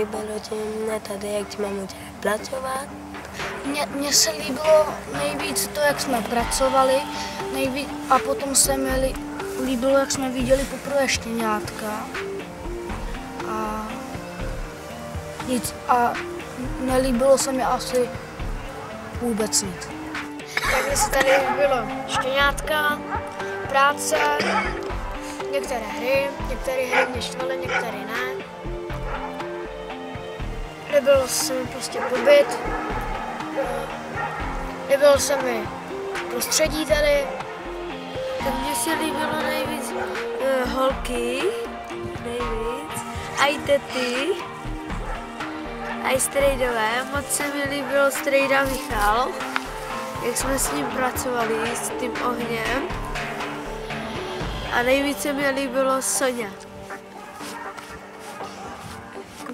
líbilo tím tady, jak jsme můžeme pracovat. Mně se líbilo nejvíc to, jak jsme pracovali, a potom se mi líbilo, jak jsme viděli poprvé štěňátka. A nelíbilo se mi asi vůbec nic. Tak mně se tady líbilo štěňátka, práce, některé hry mě štvaly, některé ne. Líbilo se mi prostě pobyt, líbilo se mi prostředí tady. Tak mně se líbilo nejvíc holky, a i tety, a i strejdové. Moc se mi líbilo strejda Michal, jak jsme s ním pracovali, s tím ohněm. A nejvíce mi líbilo Soňa.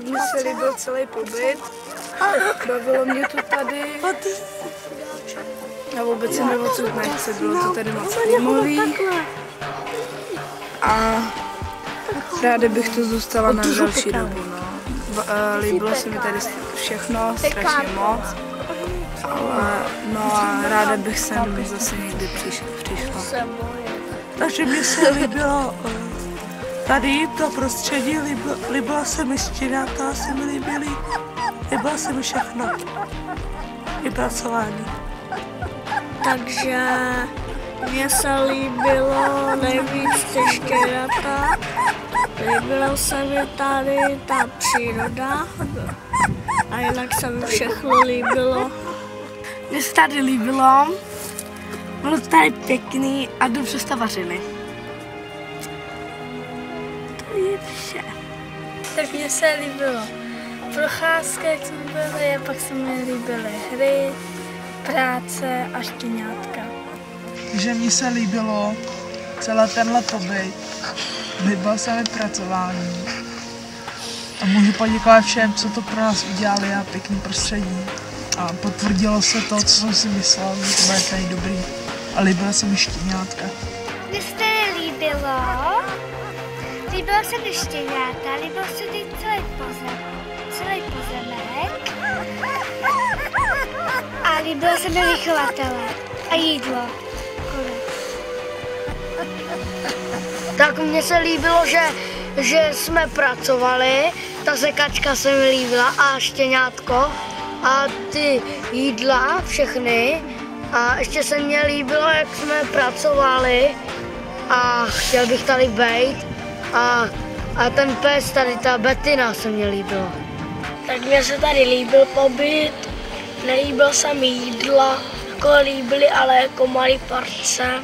Mně se líbil celý pobyt, bavilo mě to tady. Já vůbec se mi odsud nechci, bylo to tady moc filmový. A ráda bych to zůstala na další dobu. No. Líbilo se mi tady všechno, strašně moc. Ale no a ráda bych sem zase někdy přišla. Takže mi se líbilo tady to prostředí, líbila se mi štěňátka, se mi líbilo se mi všechno. I pracování. Takže mně se líbilo nejvíc ty štěňata, líbilo se mi tady ta příroda a jinak se mi všechno líbilo. Mně se tady líbilo, bylo to tady pěkný a dobře jste vařili. To je vše. Tak mně se líbilo procházka, jak jsme byli, a pak se mi líbily hry, práce a štěňátka. Takže mně se líbilo celé tenhle pobyt, líbilo se mi pracování a můžu poděkovat všem, co to pro nás udělali a pěkný prostředí. A potvrdilo se to, co jsem si myslel, že to bude tady dobrý. A líbilo se mi štěňátka. Mně se tady líbilo se mi štěňátka, líbilo se mi celý pozemek a líbilo se mi vychovatele a jídlo. Tak mně se líbilo, že jsme pracovali, ta sekačka se mi líbila a štěňátko a ty jídla všechny. A ještě se mně líbilo, jak jsme pracovali a chtěl bych tady být. A ten pes tady, ta Bettina, se mně líbilo. Tak mně se tady líbil pobyt, nelíbil se mi jídla, jako líbily, ale jako malý porce.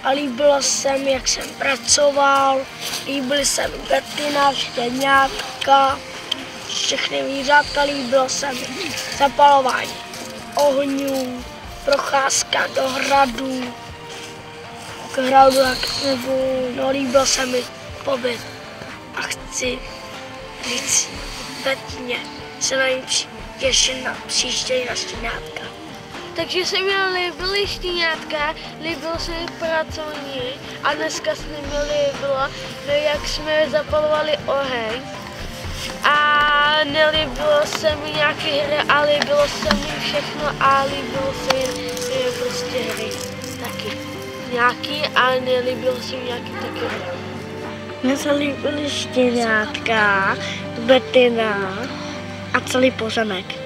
A líbilo se mi, jak jsem pracoval, líbily se mi Bettina, štěňátka, všechny vířátka, líbilo se mi zapalování ohňů, procházka do hradu, k hradu no líbil se mi pobyt a chci říct Bettině, se na ní těším na příště na štěňátka. Takže se mi líbily štěňátka, líbilo se mi pracovní a dneska se mi líbilo, jak jsme zapalovali oheň. A nelíbilo se mi nějaké hry a líbilo se mi všechno a líbilo se mi prostě hry taky. Nějaký a nelíbilo se mi nějaký taky hry. Mně se líbily štěňátka, Bettina a celý pozemek.